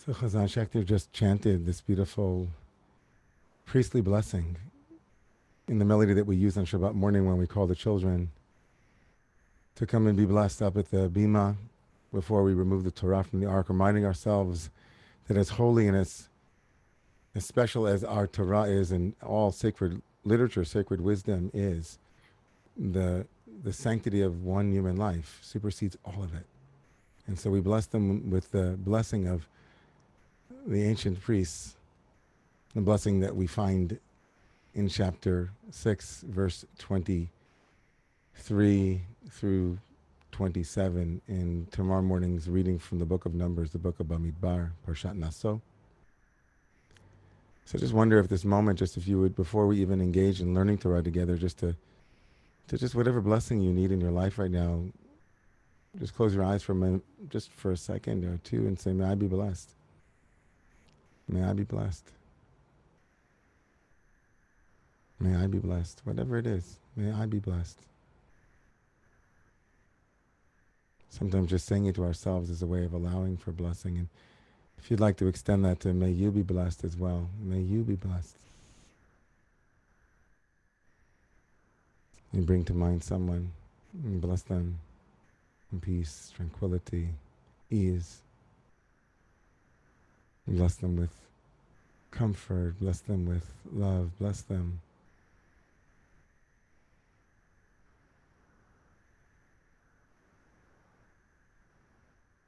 So Chazan Shekter just chanted this beautiful priestly blessing in the melody that we use on Shabbat morning when we call the children to come and be blessed up at the bima before we remove the Torah from the ark, reminding ourselves that as holy and as special as our Torah is and all sacred literature, sacred wisdom is, the sanctity of one human life supersedes all of it. And so we bless them with the blessing of the ancient priests, the blessing that we find in chapter 6, verse 23 through 27 in tomorrow morning's reading from the book of Numbers, the book of Bamidbar, Parshat Naso. So I just wonder if this moment, just if you would, before we even engage in learning Torah together, just to just whatever blessing you need in your life right now, just close your eyes just for a second or two and say, may I be blessed. May I be blessed. May I be blessed. Whatever it is, may I be blessed. Sometimes just saying it to ourselves is a way of allowing for blessing. And if you'd like to extend that to may you be blessed as well. May you be blessed. You bring to mind someone and bless them in peace, tranquility, ease. And bless them with comfort, bless them with love, bless them.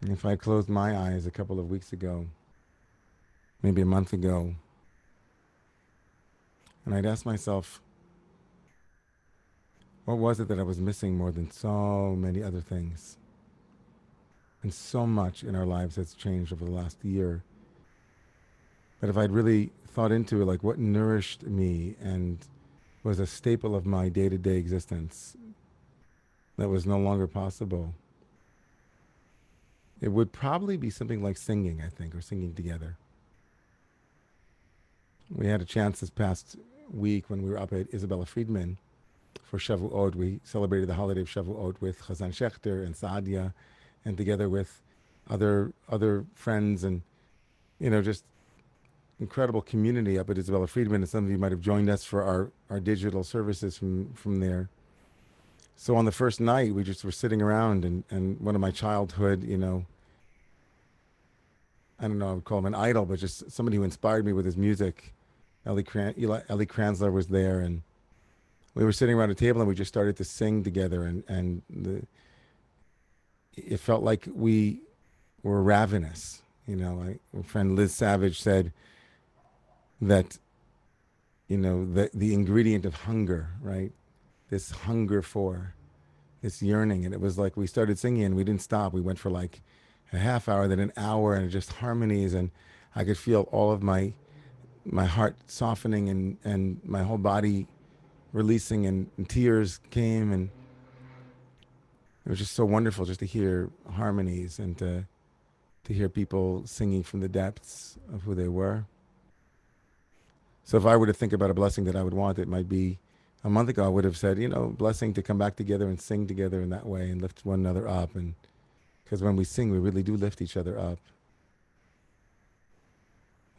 And if I closed my eyes a couple of weeks ago, maybe a month ago, and I'd ask myself, what was it that I was missing more than so many other things? And so much in our lives has changed over the last year. But if I'd really thought into it, like what nourished me and was a staple of my day-to-day existence that was no longer possible, it would probably be something like singing, I think, or singing together. We had a chance this past week when we were up at Isabella Friedman for Shavuot. We celebrated the holiday of Shavuot with Chazan Shechter and Saadia, and together with other friends, and just incredible community up at Isabella Friedman. And some of you might have joined us for our digital services from there. So on the first night, we just were sitting around, and one of my childhood, I don't know, I would call him an idol, but just somebody who inspired me with his music, Ellie Kranzler was there, and we were sitting around a table and we just started to sing together, and it felt like we were ravenous. My friend Liz Savage said that, the ingredient of hunger, right? This hunger for, this yearning. And it was like we started singing and we didn't stop. We went for like a half hour, then an hour, and just harmonies. And I could feel all of my heart softening and my whole body releasing, and tears came. And it was just so wonderful just to hear harmonies and to hear people singing from the depths of who they were. So if I were to think about a blessing that I would want, it might be, a month ago I would have said, blessing to come back together and sing together in that way and lift one another up. And because when we sing, we really do lift each other up.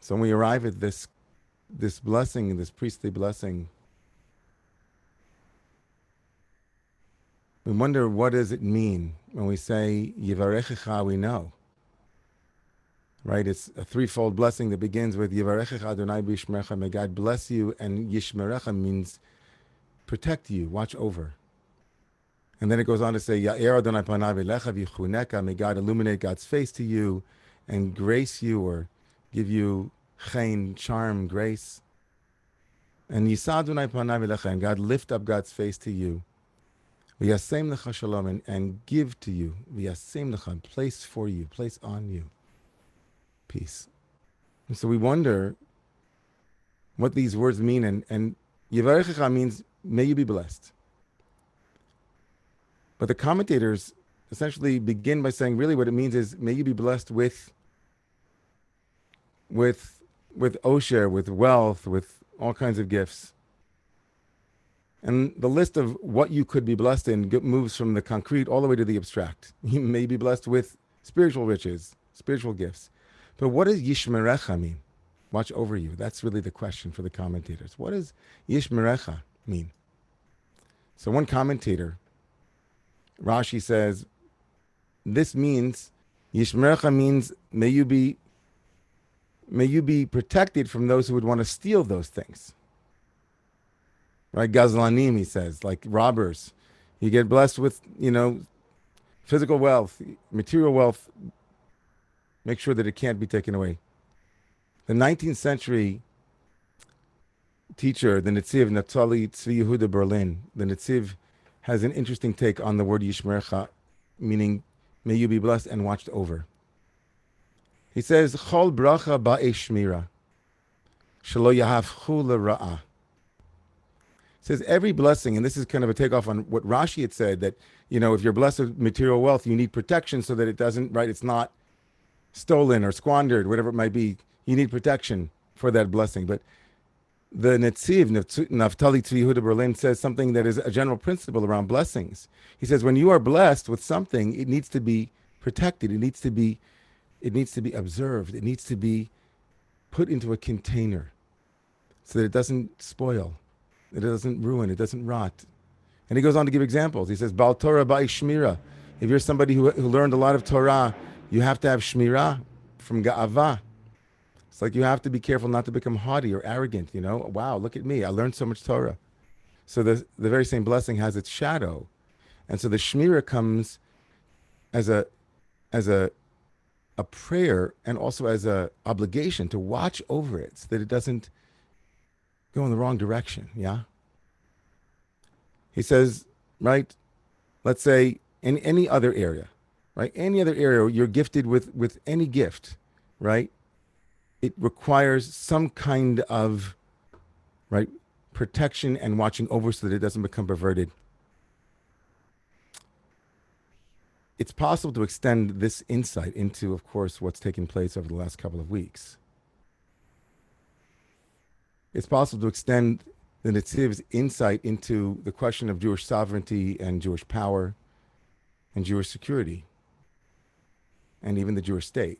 So when we arrive at this blessing, this priestly blessing, we wonder, what does it mean when we say Yivarechecha? We know, right? It's a threefold blessing that begins with Yivarechecha Adonai Veyishmerecha. May God bless you, and Yishmerecha means protect you, watch over. And then it goes on to say, Ya'er Adonai panav elecha v'yichuneka. May God illuminate God's face to you and grace you, or give you chen, charm, grace. And Yisa Adonai panav elecha, and God lift up God's face to you. V'yasem lecha shalom, and give to you. V'yasem lecha, place for you, place on you peace. And so we wonder what these words mean. And Yivarechecha means, may you be blessed. But the commentators essentially begin by saying, really what it means is, may you be blessed with osher, with wealth, with all kinds of gifts. And the list of what you could be blessed in moves from the concrete all the way to the abstract. You may be blessed with spiritual riches, spiritual gifts. But what does Yishmerecha mean? Watch over you. That's really the question for the commentators. What does Yishmerecha mean? So one commentator, Rashi, says, this means, Yishmerecha means, may you be protected from those who would want to steal those things. Right? Gazlanim, he says, like robbers. You get blessed with, physical wealth, material wealth. Make sure that it can't be taken away. The 19th century teacher, the Netziv, Naftali Zvi Yehuda Berlin, the Netziv has an interesting take on the word Yishmerecha, meaning may you be blessed and watched over. He says, Chol bracha ba'e shmira, shelo yahavchu l'ra'ah. Says every blessing, and this is kind of a takeoff on what Rashi had said, that, if you're blessed with material wealth, you need protection so that it doesn't, right, it's not stolen or squandered, whatever it might be. You need protection for that blessing. But the Netziv, Naftali Zvi Yehuda Berlin, says something that is a general principle around blessings. He says when you are blessed with something, it needs to be protected. It needs to be observed. It needs to be put into a container so that it doesn't spoil. It doesn't ruin, it doesn't rot. And he goes on to give examples. He says, Bal Torah ba'i shmira. If you're somebody who learned a lot of Torah, you have to have shmira from ga'ava. It's like you have to be careful not to become haughty or arrogant, Wow, look at me, I learned so much Torah. So the very same blessing has its shadow. And so the shmira comes as a prayer and also as a obligation to watch over it so that it doesn't go in the wrong direction, yeah? He says, right, let's say in any other area, right? Any other area you're gifted with any gift, right? It requires some kind of, right, protection and watching over so that it doesn't become perverted. It's possible to extend this insight into, of course, what's taken place over the last couple of weeks. It's possible to extend the Netziv's insight into the question of Jewish sovereignty and Jewish power and Jewish security and even the Jewish state.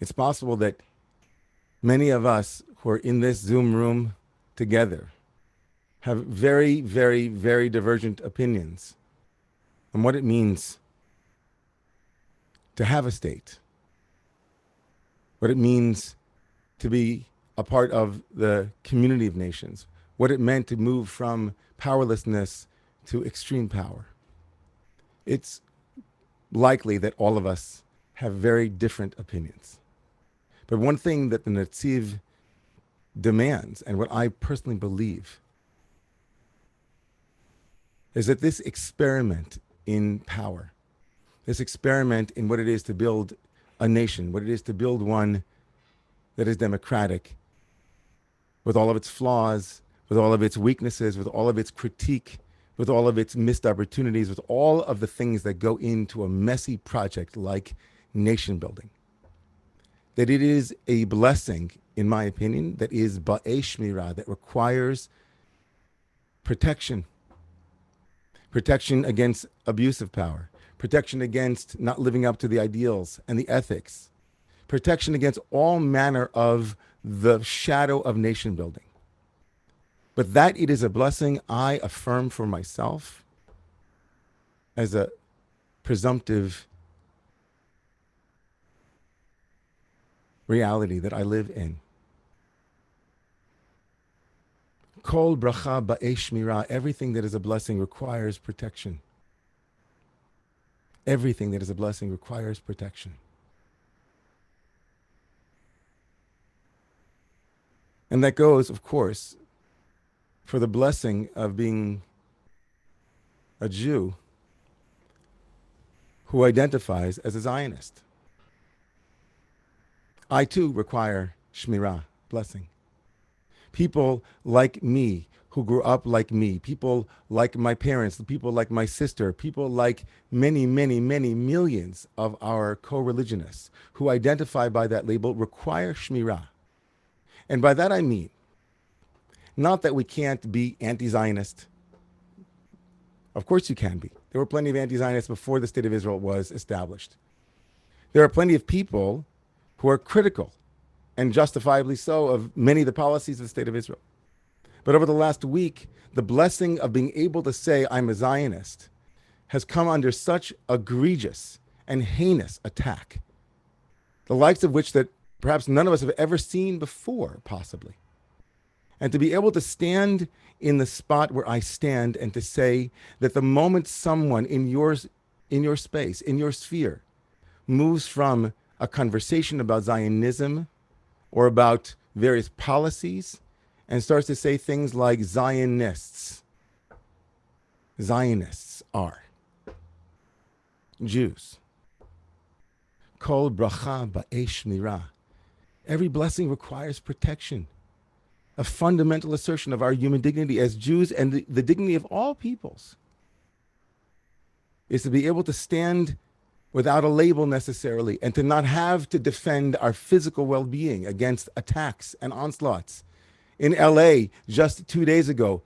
It's possible that many of us who are in this Zoom room together have very, very, very divergent opinions on what it means to have a state, what it means to be a part of the community of nations, what it meant to move from powerlessness to extreme power. It's likely that all of us have very different opinions. But one thing that the Netziv demands, and what I personally believe, is that this experiment in power, this experiment in what it is to build a nation, what it is to build one that is democratic, with all of its flaws, with all of its weaknesses, with all of its critique, with all of its missed opportunities, with all of the things that go into a messy project like nation building, that it is a blessing, in my opinion, that is ba'e shmira, that requires protection. Protection against abuse of power, protection against not living up to the ideals and the ethics, protection against all manner of the shadow of nation building. But that it is a blessing, I affirm for myself as a presumptive reality that I live in. Kol bracha ba'e shmira, everything that is a blessing requires protection. Everything that is a blessing requires protection. And that goes, of course, for the blessing of being a Jew who identifies as a Zionist. I too require shmirah, blessing. People like me, who grew up like me, people like my parents, people like my sister, people like many, many, many millions of our co-religionists who identify by that label require shmirah. And by that I mean, not that we can't be anti-Zionist. Of course you can be. There were plenty of anti-Zionists before the State of Israel was established. There are plenty of people who are critical, and justifiably so, of many of the policies of the state of Israel. But over the last week, the blessing of being able to say, I'm a Zionist, has come under such egregious and heinous attack, the likes of which that perhaps none of us have ever seen before, possibly. And to be able to stand in the spot where I stand and to say that the moment someone in your space, in your sphere, moves from a conversation about Zionism or about various policies and starts to say things like Zionists are Jews. Kol bracha ba'esh shmira. Every blessing requires protection, a fundamental assertion of our human dignity as Jews and the dignity of all peoples is to be able to stand without a label necessarily and to not have to defend our physical well-being against attacks and onslaughts. In LA, just 2 days ago,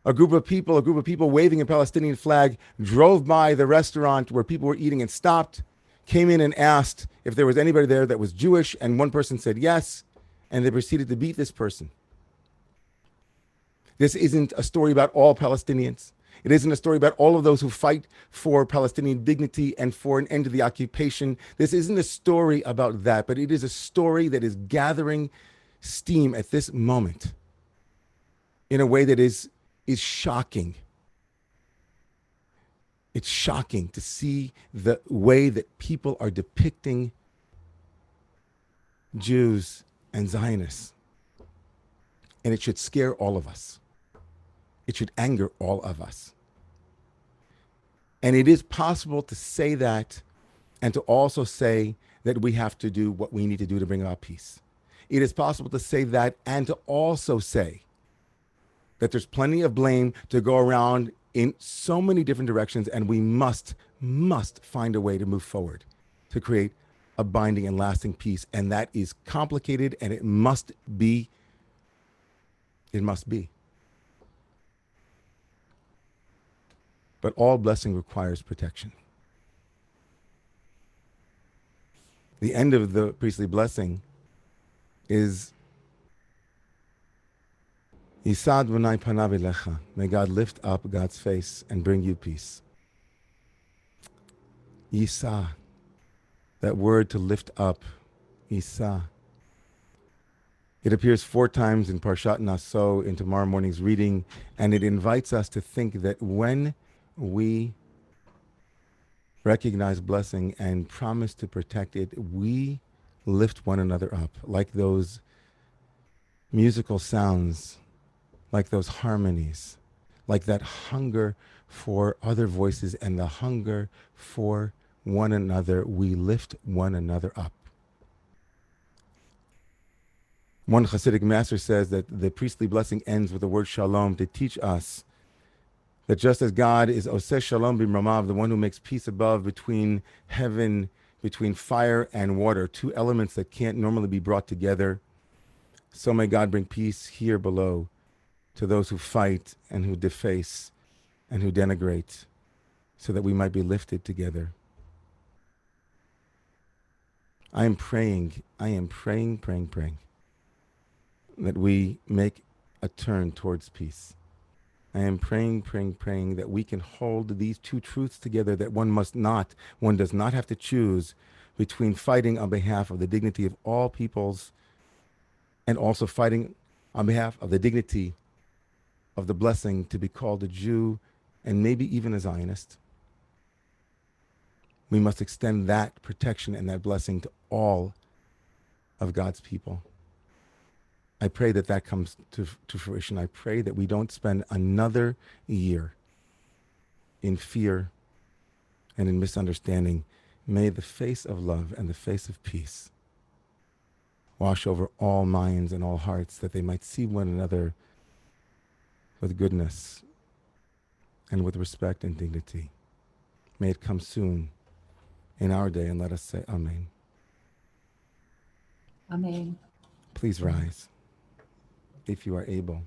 a group of people waving a Palestinian flag drove by the restaurant where people were eating and stopped, came in and asked if there was anybody there that was Jewish, and one person said yes, and they proceeded to beat this person. This isn't a story about all Palestinians. It isn't a story about all of those who fight for Palestinian dignity and for an end to the occupation. This isn't a story about that, but it is a story that is gathering steam at this moment in a way that is shocking. It's shocking to see the way that people are depicting Jews and Zionists. And it should scare all of us. It should anger all of us. And it is possible to say that and to also say that we have to do what we need to do to bring about peace. It is possible to say that and to also say that there's plenty of blame to go around in so many different directions, and we must find a way to move forward to create a binding and lasting peace. And that is complicated, and it must be. But all blessing requires protection. The end of the priestly blessing is Yisad v'nai panav elecha. May God lift up God's face and bring you peace. Yisa, that word to lift up, Yisa. It appears 4 times in Parshat Naso in tomorrow morning's reading, and it invites us to think that when we recognize blessing and promise to protect it, we lift one another up, like those musical sounds, like those harmonies, like that hunger for other voices and the hunger for one another. We lift one another up. One Hasidic master says that the priestly blessing ends with the word shalom to teach us that just as God is Oseh Shalom B'Mramav, the one who makes peace above between heaven, between fire and water, 2 elements that can't normally be brought together, so may God bring peace here below to those who fight and who deface and who denigrate, so that we might be lifted together. I am praying, that we make a turn towards peace. I am praying that we can hold these 2 truths together, that one does not have to choose between fighting on behalf of the dignity of all peoples and also fighting on behalf of the dignity of the blessing to be called a Jew and maybe even a Zionist. We must extend that protection and that blessing to all of God's people. I pray that that comes to fruition. I pray that we don't spend another year in fear and in misunderstanding. May the face of love and the face of peace wash over all minds and all hearts, that they might see one another with goodness and with respect and dignity. May it come soon in our day, and let us say Amen. Amen. Please rise, if you are able.